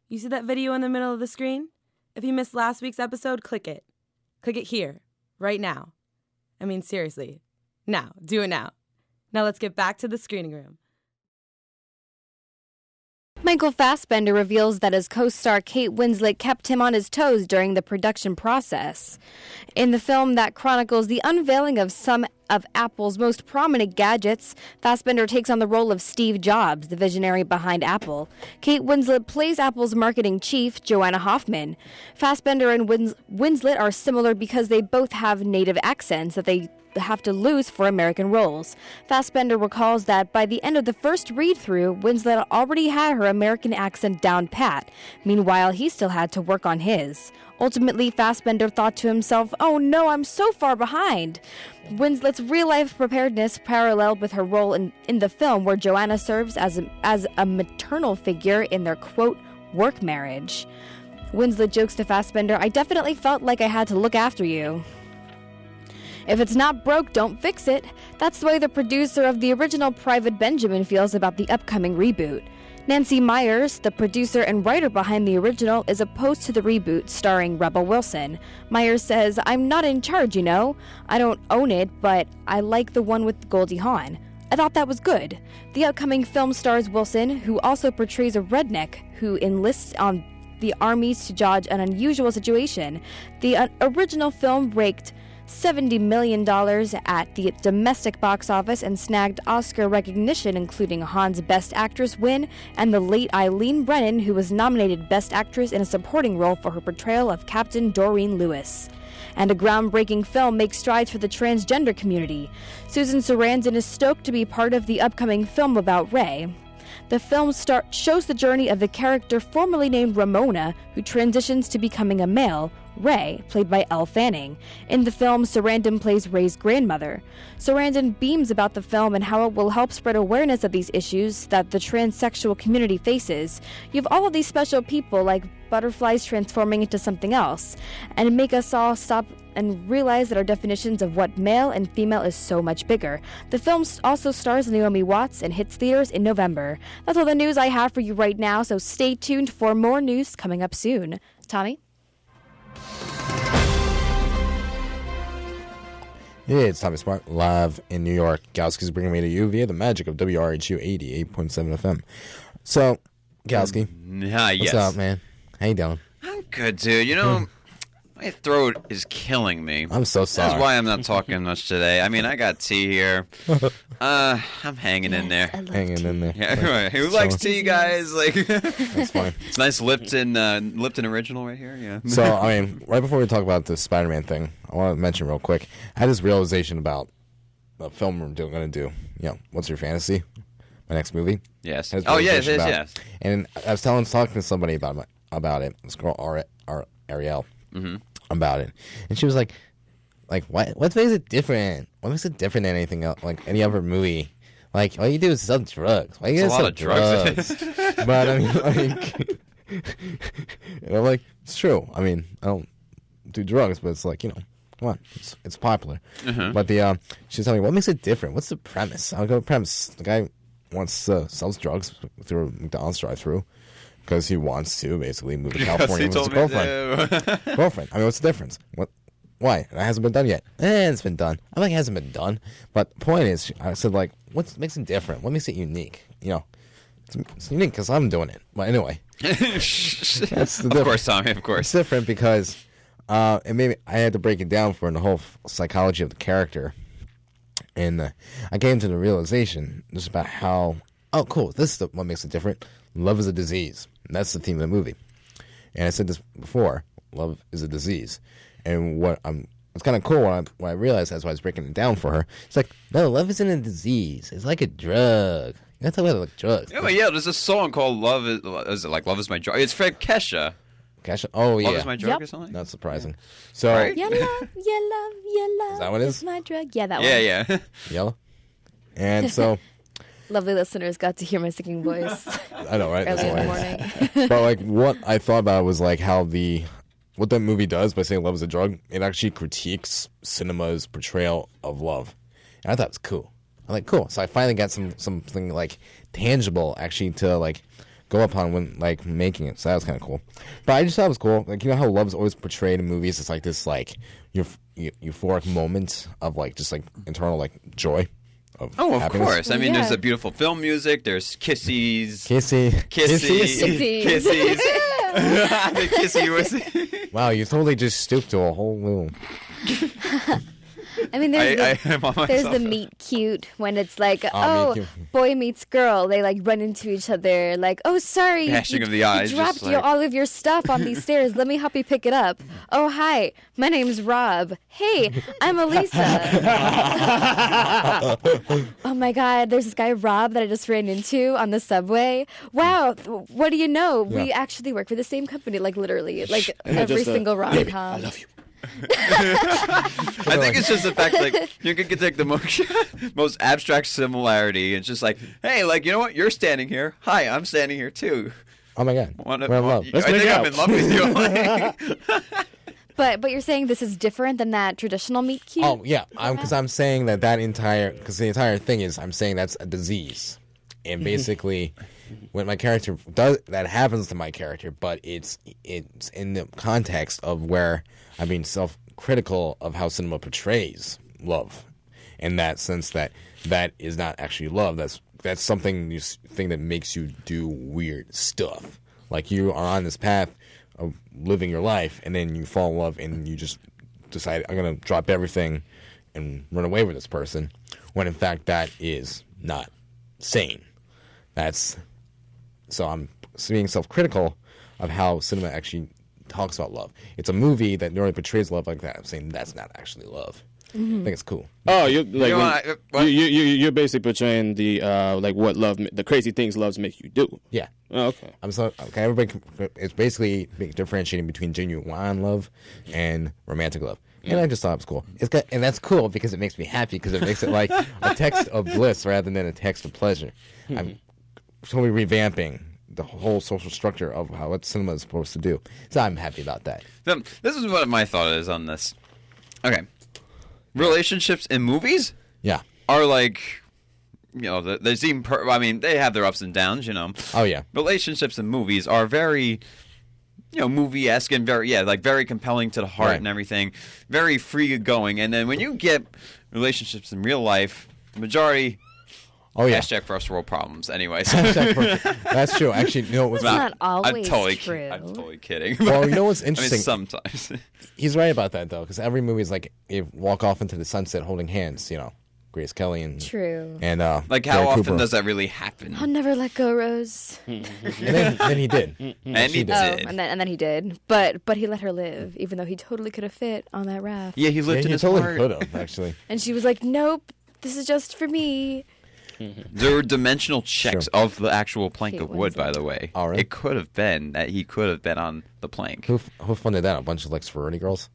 You see that video in the middle of the screen? If you missed last week's episode, click it. Click it here, right now. I mean, seriously. Now, do it now. Now let's get back to the screening room. Michael Fassbender reveals that his co-star Kate Winslet kept him on his toes during the production process. In the film that chronicles the unveiling of some of Apple's most prominent gadgets, Fassbender takes on the role of Steve Jobs, the visionary behind Apple. Kate Winslet plays Apple's marketing chief, Joanna Hoffman. Fassbender and Winslet are similar because they both have native accents that they have to lose for American roles. Fassbender recalls that by the end of the first read-through, Winslet already had her American accent down pat. Meanwhile, he still had to work on his. Ultimately, Fassbender thought to himself, "Oh no, I'm so far behind." Winslet's real-life preparedness paralleled with her role in the film, where Joanna serves as a maternal figure in their, quote, work marriage. Winslet jokes to Fassbender, "I definitely felt like I had to look after you. If it's not broke, don't fix it." That's the way the producer of the original Private Benjamin feels about the upcoming reboot. Nancy Myers, the producer and writer behind the original, is opposed to the reboot starring Rebel Wilson. Myers says, "I'm not in charge, you know. I don't own it, but I like the one with Goldie Hawn. I thought that was good." The upcoming film stars Wilson, who also portrays a redneck who enlists on the armies to dodge an unusual situation. The original film raked $70 million at the domestic box office and snagged Oscar recognition, including Hawn's Best Actress win and the late Eileen Brennan, who was nominated Best Actress in a supporting role for her portrayal of Captain Doreen Lewis. And a groundbreaking film makes strides for the transgender community. Susan Sarandon is stoked to be part of the upcoming film about Ray. The film shows the journey of the character formerly named Ramona, who transitions to becoming a male, Ray, played by Elle Fanning. In the film, Sarandon plays Ray's grandmother. Sarandon beams about the film and how it will help spread awareness of these issues that the transsexual community faces. You have all of these special people, like butterflies transforming into something else, and make us all stop and realize that our definitions of what male and female is so much bigger. The film also stars Naomi Watts and hits theaters in November. That's all the news I have for you right now, so stay tuned for more news coming up soon. Tommy? Yeah, it's Tommy Smart, live in New York. Galski's bringing me to you via the magic of WRHU 88.7 FM. So, Galski, yes. what's up, man? How you doing? I'm good, dude. You know, my throat is killing me. I'm so sorry. That's why I'm not talking much today. I mean, I got tea here. I'm hanging in there. Hanging in there. Yeah, right. Who likes tea, guys? Like, That's fine. it's nice Lipton original right here. Yeah. So, I mean, right before we talk about the Spider-Man thing, I want to mention real quick, I had this realization about the film we're going to do. You know, What's Your Fantasy? My next movie. Yes. I had this Oh, yes, realization yes, about- yes. And I was talking to somebody about it. This girl, Ariel, about it. And she was like, what makes it different? What makes it different than anything else, like any other movie? Like, all you do is sell drugs. Why you It's a gotta lot sell of drugs. But I mean, like, and I'm like, it's true. I mean, I don't do drugs, but it's like, you know, come on, it's popular. But she was telling me, what makes it different? What's the premise? I'll go premise. The guy sells drugs through a McDonald's drive-through because he wants to basically move to California with his girlfriend. Girlfriend. I mean, what's the difference? why? It hasn't been done yet. It's been done. I think it hasn't been done. But the point is, I said, like, what makes it different? What makes it unique? You know, it's unique because I'm doing it. But anyway. That's the of course, Tommy, of course. It's different because and maybe I had to break it down for the whole psychology of the character. And I came to the realization just about how, oh, cool, this is what makes it different. Love is a disease. And that's the theme of the movie. And I said this before, love is a disease. And it's kind of cool when I realized that's why I was breaking it down for her. It's like, no, love isn't a disease. It's like a drug. You have to talk about it like drugs. Yeah, there's a song called Love Is it like Love Is My Drug? It's Fred Kesha. Kesha? Oh, yeah. Love Is My Drug or something? Not surprising. So, Right? Your love, your love, your love. Is that what it is? My drug. Yeah, that one. Yeah. Yellow? And so, Lovely listeners got to hear my singing voice I know, right? early in the morning. But, like, what I thought about was, like, how what that movie does by saying love is a drug, it actually critiques cinema's portrayal of love. And I thought it was cool. I'm like, cool. So I finally got something, like, tangible, actually, to, like, go upon when, like, making it. So that was kind of cool. But I just thought it was cool. Like, you know how love's always portrayed in movies? It's like this, like, euphoric moment of, like, just, like, internal, like, joy. Of Of happiness. course. I mean, Yeah. there's a beautiful film music. There's kisses. Kisses. Kisses. The kissy was... Wow, you totally just stooped to a whole little... I mean, I'm on there's myself. the meet cute when it's like, meet oh, cute. boy meets girl. They like run into each other. Like, oh, sorry, Bashing of the eyes, you just dropped like- all of your stuff on these stairs. Let me help you pick it up. Oh, hi, my name's Rob. Hey, I'm Elisa. Oh my God, there's this guy Rob that I just ran into on the subway. Wow, what do you know? We Yeah. actually work for the same company. Like literally, like And every just, single rom com. I love you. I think it's just the fact, like, you could take the most abstract similarity. It's just like, hey, like, you know what? You're standing here. Hi, I'm standing here, too. Oh my God. Wanna- We're in love. Let's I make think I'm out. in love with you. But you're saying this is different than that traditional meet cute? Oh yeah, because I'm saying that because the entire thing is I'm saying that's a disease, and basically, when my character does that happens to my character, but it's in the context of where I'm being self-critical of how cinema portrays love, in that sense that is not actually love. That's something thing that makes you do weird stuff. Like you are on this path of living your life, and then you fall in love, and you just decide, I'm going to drop everything and run away with this person, when in fact that is not sane. So I'm being self-critical of how cinema actually talks about love. It's a movie that normally portrays love like that. I'm saying that's not actually love. I think it's cool. Oh, you're like know, what? you're basically portraying the like what the crazy things loves make you do. Yeah. Oh, okay. Okay, everybody. It's basically differentiating between genuine love and romantic love, and I just thought it was cool. And that's cool because it makes me happy because it makes it like a text of bliss rather than a text of pleasure. I'm totally revamping the whole social structure of what cinema is supposed to do. So I'm happy about that. This is what my thought is on this. Okay. Relationships in movies Yeah. are like, you know, they seem. I mean, they have their ups and downs. You know. Oh yeah. Relationships in movies are very, you know, movie-esque and very compelling to the heart Right. and everything, very free going. And then when you get relationships in real life, the majority. Oh yeah. Hashtag first world problems. Anyways. That's true. Actually, you know what's That's not always I'm totally true. I'm totally kidding. Well, you know what's I mean, interesting? sometimes. He's right about that though, because every movie is like you walk off into the sunset holding hands. You know, Grace Kelly and True. and Like, how Gary often Cooper. does that really happen? I'll never let go, Rose. And then he did. And he did. Oh, did. and then he did, but he let her live, even though he totally could have fit on that raft. Yeah, he Yeah, lived in he his totally heart. could have actually. And she was like, "Nope, this is just for me." There were dimensional checks Sure. of the actual plank Kate of wood, by Winslet. the way. Oh, really? It could have been that he could have been on the plank. Who funded that? A bunch of like sorority girls.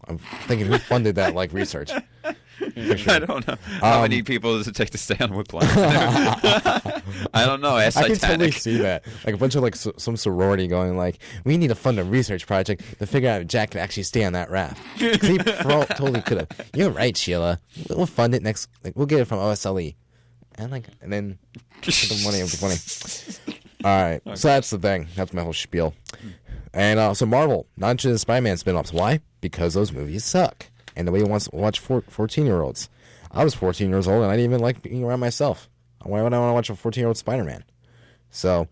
I'm thinking who funded that like research. I don't know. How many people does it take to stay on wood plank? I don't know. Ask I can totally Titanic. see that. Like a bunch of like some sorority going like, we need to fund a research project to figure out if Jack can actually stay on that raft. 'Cause he totally could have. You're right, Sheila. We'll fund it next. Like we'll get it from OSLE, and then put the money. It'll be funny. All right, so that's the thing. That's my whole spiel. And so Marvel, not just Spider-Man spin-offs. Why? Because those movies suck. and nobody wants to watch 14-year-olds. I was 14 years old, and I didn't even like being around myself. Why would I want to watch a 14-year-old Spider-Man? So,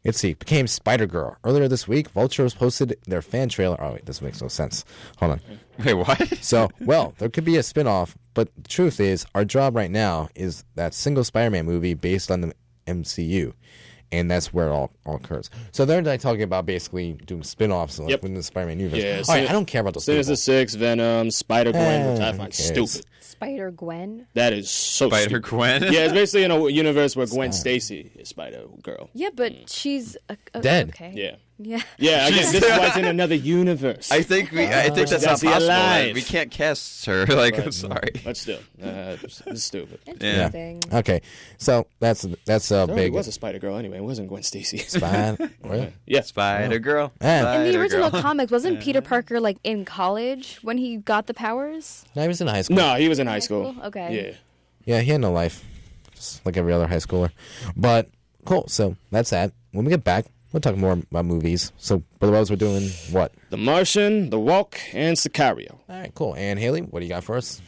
let's see. Became Spider-Girl. Earlier this week, Vulture posted their fan trailer. Oh, wait, this makes no sense. Hold on. Wait, what? So, well, there could be a spin-off, but the truth is, our job right now is that single Spider-Man movie based on the MCU. And that's where it all occurs. So they're like talking about basically doing spin-offs like within the Spider-Man universe. Yeah, all right, I don't care about those people. Sinister Six, Venom, Spider-Gwen, which I find stupid. Spider-Gwen? That is so Spider-Gwen? stupid. Yeah, it's basically in a universe where Gwen Stacy is Spider-Girl. Yeah, but she's... Dead. Okay. Yeah. Yeah. Yeah, I guess this is why it's in another universe. I think that's not That's possible. alive. We can't cast her. Like, I'm sorry. But still, it's stupid. Interesting. Okay, so that's It big. was a Spider-Girl anyway. It wasn't Gwen Stacy. Spider. Really? Yeah. Spider-Girl. Yeah. In the original Spider-Girl. comics, wasn't Peter Parker like in college when he got the powers? No, he was in high school. No, he was in high school. Okay. Yeah. Yeah, he had no life, just like every other high schooler. But cool. So that's that. When we get back, we'll talk more about movies. So, Brother Wells, we're doing what? The Martian, The Walk, and Sicario. All right, cool. And Haley, what do you got for us?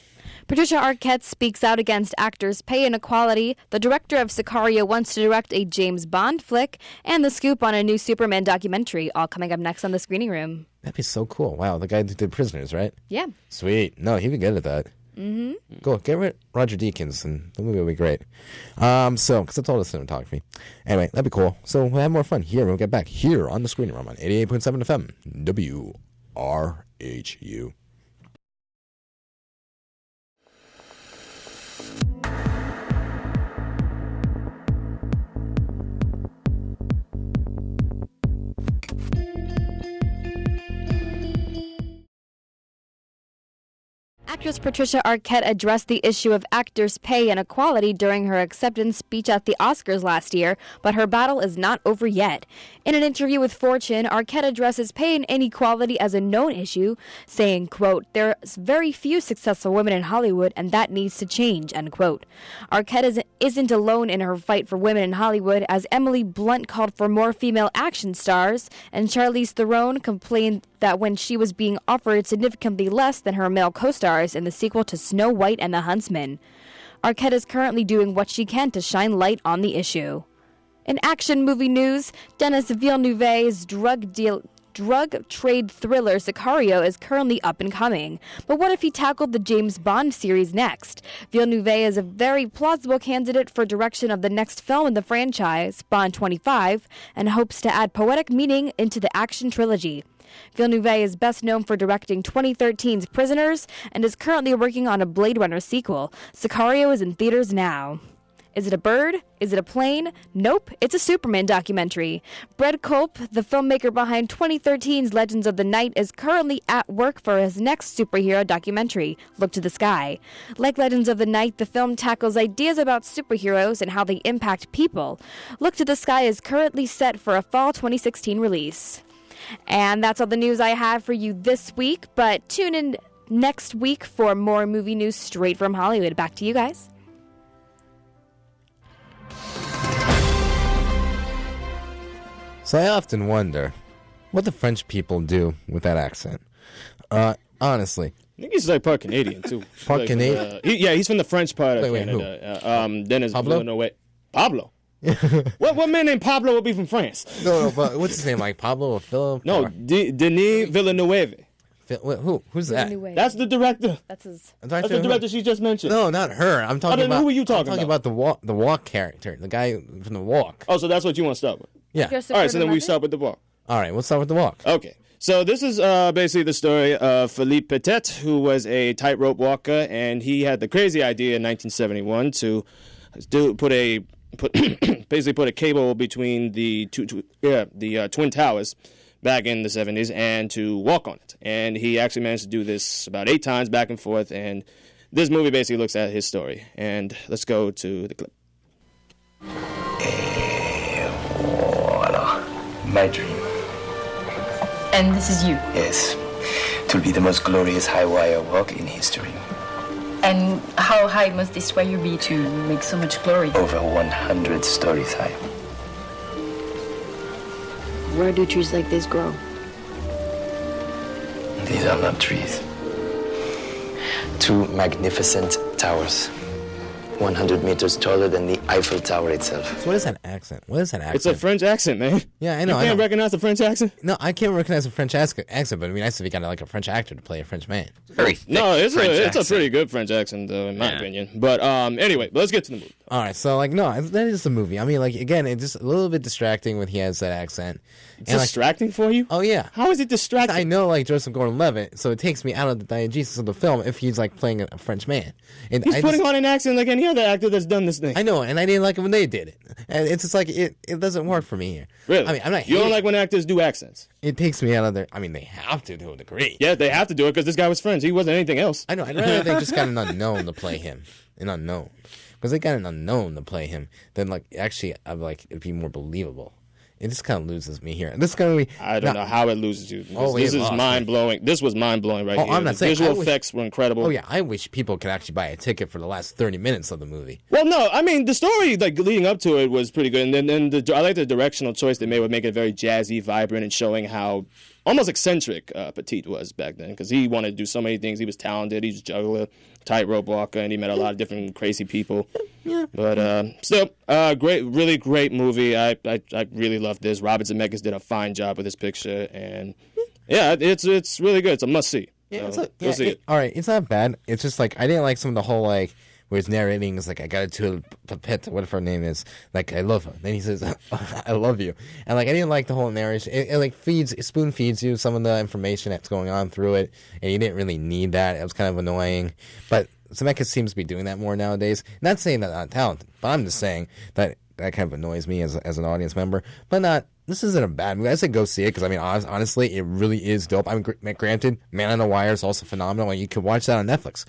Patricia Arquette speaks out against actors' pay inequality. The director of Sicario wants to direct a James Bond flick, and the scoop on a new Superman documentary. All coming up next on the Screening Room. That'd be so cool. Wow, the guy who did Prisoners, right? Yeah. Sweet. No, he'd be good at that. Mm-hmm. Cool. Get rid of Roger Deakins, and the movie will be great. So, because it's all the cinematography. Anyway, that'd be cool. So we'll have more fun here when we get back here on the Screening Room on 88.7 FM, WRHU. Actress Patricia Arquette addressed the issue of actors' pay inequality during her acceptance speech at the Oscars last year, but her battle is not over yet. In an interview with Fortune, Arquette addresses pay inequality as a known issue, saying, quote, "There's very few successful women in Hollywood, and that needs to change," end quote. Arquette isn't alone in her fight for women in Hollywood, as Emily Blunt called for more female action stars, and Charlize Theron complained that when she was being offered significantly less than her male co-stars in the sequel to Snow White and the Huntsman. Arquette is currently doing what she can to shine light on the issue. In action movie news, Denis Villeneuve's drug trade thriller Sicario is currently up and coming. But what if he tackled the James Bond series next? Villeneuve is a very plausible candidate for direction of the next film in the franchise, Bond 25, and hopes to add poetic meaning into the action trilogy. Villeneuve is best known for directing 2013's Prisoners and is currently working on a Blade Runner sequel. Sicario is in theaters now. Is it a bird? Is it a plane? Nope, it's a Superman documentary. Brett Culp, the filmmaker behind 2013's Legends of the Night, is currently at work for his next superhero documentary, Look to the Sky. Like Legends of the Night, the film tackles ideas about superheroes and how they impact people. Look to the Sky is currently set for a fall 2016 release. And that's all the news I have for you this week, but tune in next week for more movie news straight from Hollywood. Back to you guys. So I often wonder what the French people do with that accent. Honestly. I think he's like part Canadian too. Part Like, Canadian? He's from the French part of Wait, Canada. Dennis Pablo? Villeneuve. Pablo. What man named Pablo would be from France? No, but what's his name? Like Pablo or Philip? No, Or Denis Villeneuve. Who's that? That's the director. That's his. That's the director she just mentioned. No, not her. I'm talking then about. who were you talking I'm talking about the walk character, the guy from the walk. Oh, so that's what you want to start with? Yeah. All right, so then we start with the walk. All right, let's start with the walk. Okay. So this is basically the story of Philippe Petit, who was a tightrope walker, and he had the crazy idea in 1971 to put a cable between the Twin Towers back in the 70s and to walk on it. And he actually managed to do this about 8 times back and forth, and this movie basically looks at his story. And let's go to the clip. Voila. My dream. And this is you. Yes. It will be the most glorious high wire walk in history. And how high must this wire be to make so much glory? Over 100 stories high. Where do trees like this grow? These are not trees. two magnificent towers. 100 meters taller than the Eiffel Tower itself. So what is that accent? What is that accent? It's a French accent, man. Yeah, I know. You can't recognize the French accent? No, I can't recognize a French accent, but it'd be nice if you got like a French actor to play a French man. Very thick No, it's French a pretty good French accent, though, in my opinion. But anyway, let's get to the movie. All right, so like no, that is the movie. I mean, like again, it's just a little bit distracting when he has that accent. It's distracting for you? Oh yeah. How is it distracting? I know like Joseph Gordon-Levitt, so it takes me out of the diegesis of the film if he's like playing a French man. And He's putting on an accent like any other actor that's done this thing. I know, and I didn't like it when they did it. And it's just like it doesn't work for me here. Really? I mean, I'm not. You don't like when actors do accents? It takes me out of their. I mean, they have to a degree. Yeah, they have to do it because this guy was French. He wasn't anything else. I know. I'd rather they just got an unknown to play him, an unknown, because they got an unknown to play him. Then like actually, I'm like it'd be more believable. It just kind of loses me here. This is gonna be. I don't know how it loses you. This is mind blowing. This was mind blowing right here. I'm not saying visual effects were incredible. Oh yeah, I wish people could actually buy a ticket for the last 30 minutes of the movie. Well, no, I mean the story like leading up to it was pretty good, and then I like the directional choice they made would make it very jazzy, vibrant, and showing how almost eccentric Petit was back then because he wanted to do so many things. He was talented. He was a juggler, tightrope walker, and he met a lot of different crazy people. Yeah. But still, great, really great movie. I really love this. Robert Zemeckis did a fine job with this picture, and yeah, it's really good. It's a must see. Yeah, so, go see it. All right, it's not bad. It's just like I didn't like some of the whole like where he's narrating is like I got it to a pet, whatever her name is. Like I love her. Then he says I love you, and like I didn't like the whole narration. It like spoon feeds you some of the information that's going on through it, and you didn't really need that. It was kind of annoying, but Zemeckis seems to be doing that more nowadays. Not saying that I'm not talented, but I'm just saying that kind of annoys me as an audience member. But not. This isn't a bad movie. I say go see it because I mean honestly, it really is dope. I mean, granted, Man on the Wire is also phenomenal, and you can watch that on Netflix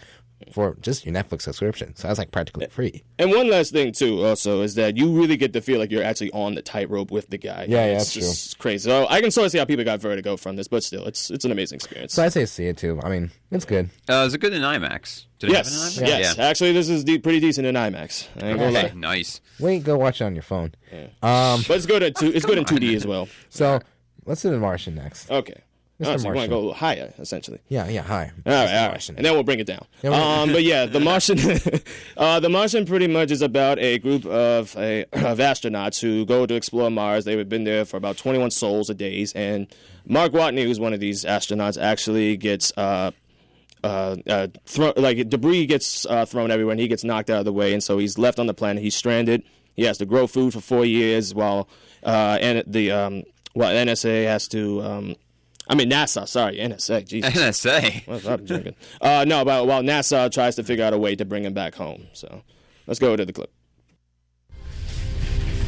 for just your Netflix subscription. So that's like practically free. And one last thing too, also, is that you really get to feel like you're actually on the tightrope with the guy. Yeah, it's that's just crazy. So I can sort of see how people got vertigo from this, but still, it's an amazing experience. So I say see it too. I mean, it's good. Is it good in IMAX? Did it have an IMAX? Yes. Yeah. Actually, this is pretty decent in IMAX. I ain't gonna lie. Nice. Wait, go watch it on your phone. Yeah. But it's good in 2D as well. So let's do The Martian next. Okay. Mr. So you want Martian. to go a little higher, essentially. Yeah, hi. All right. Martian. And then we'll bring it down. Yeah, But yeah, The Martian, The Martian pretty much is about a group of astronauts who go to explore Mars. They've been there for about 21 sols a days, and Mark Watney, who's one of these astronauts, actually gets debris gets thrown everywhere, and he gets knocked out of the way, and so he's left on the planet. He's stranded. He has to grow food for 4 years while NSA has to. NASA, sorry, NSA, Jesus. NSA? What's up, drinking? While NASA tries to figure out a way to bring him back home. So let's go to the clip.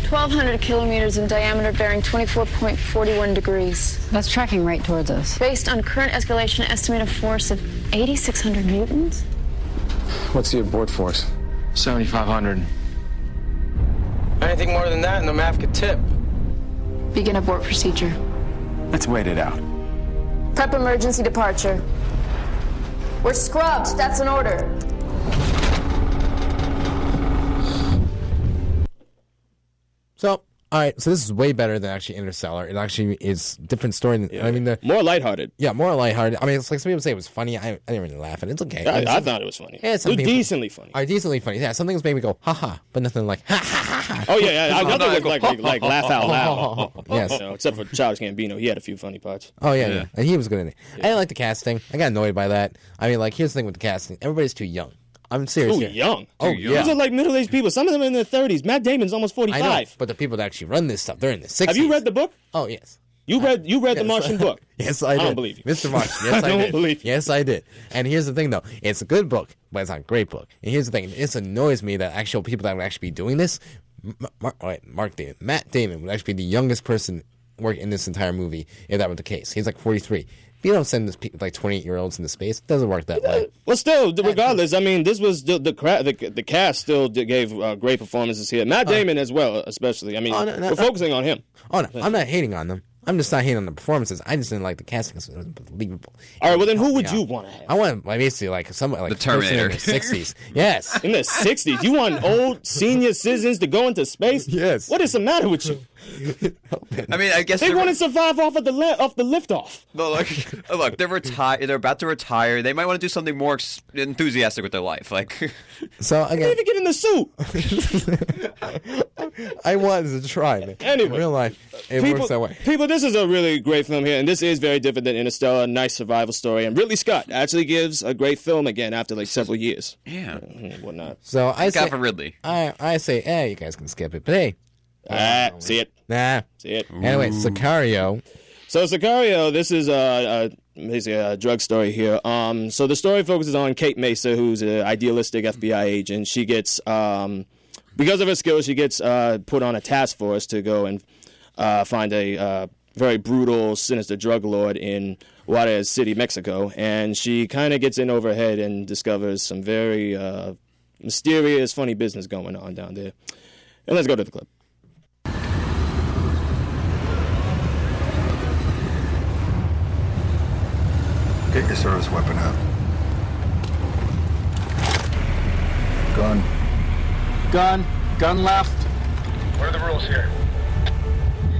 1,200 kilometers in diameter, bearing 24.41 degrees. That's tracking right towards us. Based on current escalation, estimated force of 8,600 newtons. What's the abort force? 7,500. Anything more than that, and the math could tip. Begin abort procedure. Let's wait it out. Prep emergency departure. We're scrubbed. That's an order. So, all right. So this is way better than actually Interstellar. It actually is a different story. More lighthearted. Yeah, more lighthearted. I mean, it's like some people say it was funny. I didn't really laugh at it. It's okay. I thought it was funny. Yeah, it was decently funny. Decently funny. Yeah, some things made me go ha ha, but nothing like ha ha ha. Oh yeah. Nothing was like laugh out loud. Yes. Except for Childish Gambino, he had a few funny parts. Oh yeah. And he was good in it. I didn't like the casting. I got annoyed by that. I mean, like here's the thing with the casting. Everybody's too young. I'm serious. Too here. young. Yeah. These are like middle-aged people. Some of them in their 30s. Matt Damon's almost 45. I know, but the people that actually run this stuff, they're in the 60s. Have you read the book? Oh yes. You read the Martian book? Yes, I did. I don't believe you. Mr. Martian. Yes, I don't believe you. Yes, I did. And here's the thing, though. It's a good book, but it's not a great book. And here's the thing. It annoys me that actual people that would actually be doing this, Matt Damon would actually be the youngest person working in this entire movie if that were the case. He's like 43. If you don't send this like 28-year-olds into space, it doesn't work that way. Well, still, regardless, I mean, this was the cast still gave great performances here. Matt Damon as well, especially. I mean, we're focusing on him. Oh, no, I'm not hating on them. I'm just not hating on the performances. I just didn't like the casting. It was believable. All right, well, then who would you want to have? I want basically like someone like the Terminator in the 60s. Yes. In the 60s? You want old senior citizens to go into space? Yes. What is the matter with you? I mean, I guess they want to survive off of the liftoff. No, look, they're retired. They're about to retire. They might want to do something more enthusiastic with their life. Like, so I didn't even get in the suit. I wanted to try, man. Anyway, in real life, it works that way. People, this is a really great film here, and this is very different than Interstellar. A nice survival story, and Ridley Scott actually gives a great film again after like several years. Yeah, whatnot. So I say for Ridley. I say, you guys can skip it, but hey. See it. Nah. See it. Anyway, Sicario. So Sicario, this is basically a drug story here. So the story focuses on Kate Mesa, who's an idealistic FBI agent. She gets, because of her skills, she gets put on a task force to go and find a very brutal, sinister drug lord in Juarez City, Mexico. And she kind of gets in over her head and discovers some very mysterious, funny business going on down there. And let's go to the clip. Get your service weapon out. Gun. Gun left. What are the rules here?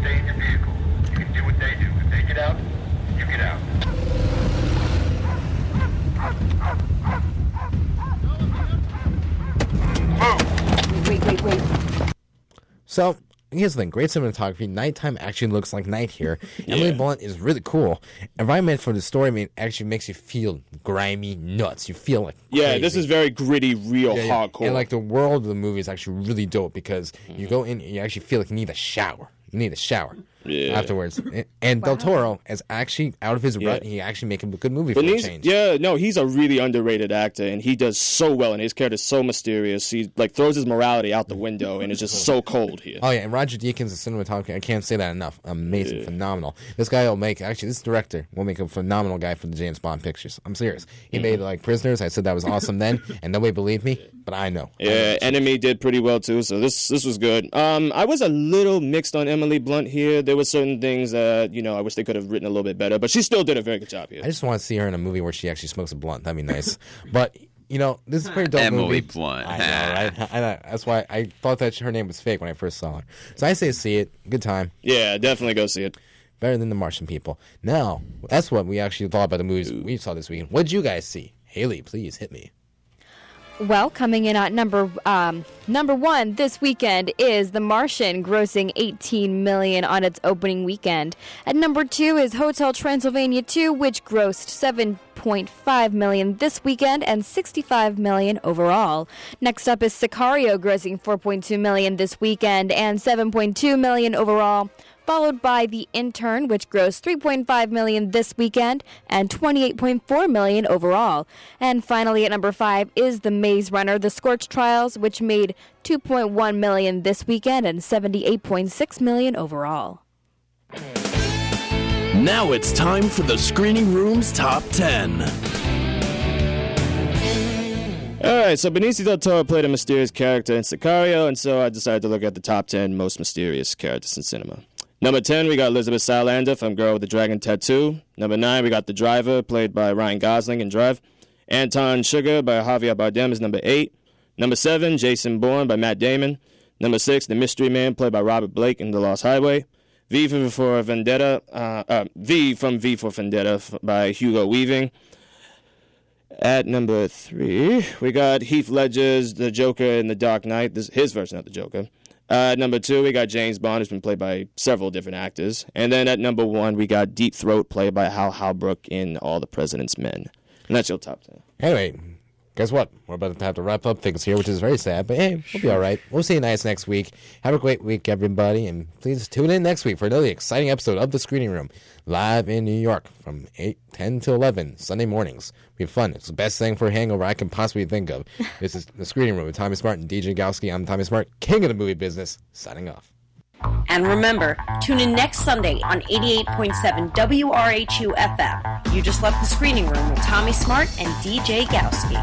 Stay in your vehicle. You can do what they do. If they get out, you get out. Wait. So, here's the thing. Great cinematography. Nighttime actually looks like night here. Emily Blunt is really cool. Environment for the story actually makes you feel grimy nuts. You feel like crazy. This is very gritty, real, hardcore. And like the world of the movie is actually really dope because you go in and you actually feel like you need a shower. Afterwards. And Del Toro is actually out of his rut. He actually make a good movie for a change. He's a really underrated actor, and he does so well, and his character is so mysterious. He like throws his morality out the window, and it's just so cold here. Oh yeah, and Roger Deakins, the cinematographer, I can't say that enough. Amazing, phenomenal. This guy this director will make a phenomenal guy for the James Bond pictures. I'm serious. He made like Prisoners. I said that was awesome then, and nobody believed me, but I know. Yeah, Enemy did pretty well too, so this was good. I was a little mixed on Emily Blunt here. There were certain things that, I wish they could have written a little bit better, but she still did a very good job here. I just want to see her in a movie where she actually smokes a blunt. That'd be nice. But, this is a pretty dope Emily movie. Blunt. I know, right? I know. That's why I thought that her name was fake when I first saw her. So I say see it. Good time. Yeah, definitely go see it. Better than The Martian people. Now, that's what we actually thought about the movies we saw this weekend. What did you guys see? Haley, please hit me. Well, coming in at number one this weekend is The Martian, grossing $18 million on its opening weekend. At number 2 is Hotel Transylvania 2, which grossed $7.5 million this weekend and $65 million overall. Next up is Sicario, grossing $4.2 million this weekend and $7.2 million overall. Followed by The Intern, which grossed $3.5 million this weekend and $28.4 million overall. And finally, at number 5 is The Maze Runner: The Scorched Trials, which made $2.1 million this weekend and $78.6 million overall. Now it's time for the Screening Room's Top 10. Alright, so Benicio del Toro played a mysterious character in Sicario, and so I decided to look at the top 10 most mysterious characters in cinema. Number 10, we got Elizabeth Salander from Girl with the Dragon Tattoo. Number 9, we got The Driver, played by Ryan Gosling in Drive. Anton Sugar by Javier Bardem is number 8. Number 7, Jason Bourne by Matt Damon. Number 6, The Mystery Man, played by Robert Blake in The Lost Highway. V for Vendetta by Hugo Weaving. At number 3, we got Heath Ledger's The Joker in The Dark Knight. This is his version of the Joker. Number 2, we got James Bond, who's been played by several different actors. And then at number 1, we got Deep Throat, played by Hal Holbrook in All the President's Men. And that's your top 10. Anyway, guess what? We're about to have to wrap up things here, which is very sad. But hey, we'll be all right. We'll see you guys next week. Have a great week, everybody. And please tune in next week for another exciting episode of The Screening Room, live in New York from 10 to 11, Sunday mornings. It'll be fun. It's the best thing for a hangover I can possibly think of. This is The Screening Room with Tommy Smart and DJ Gowski. I'm Tommy Smart, king of the movie business, signing off. And remember, tune in next Sunday on 88.7 WRHU FM. You just left The Screening Room with Tommy Smart and DJ Gowski.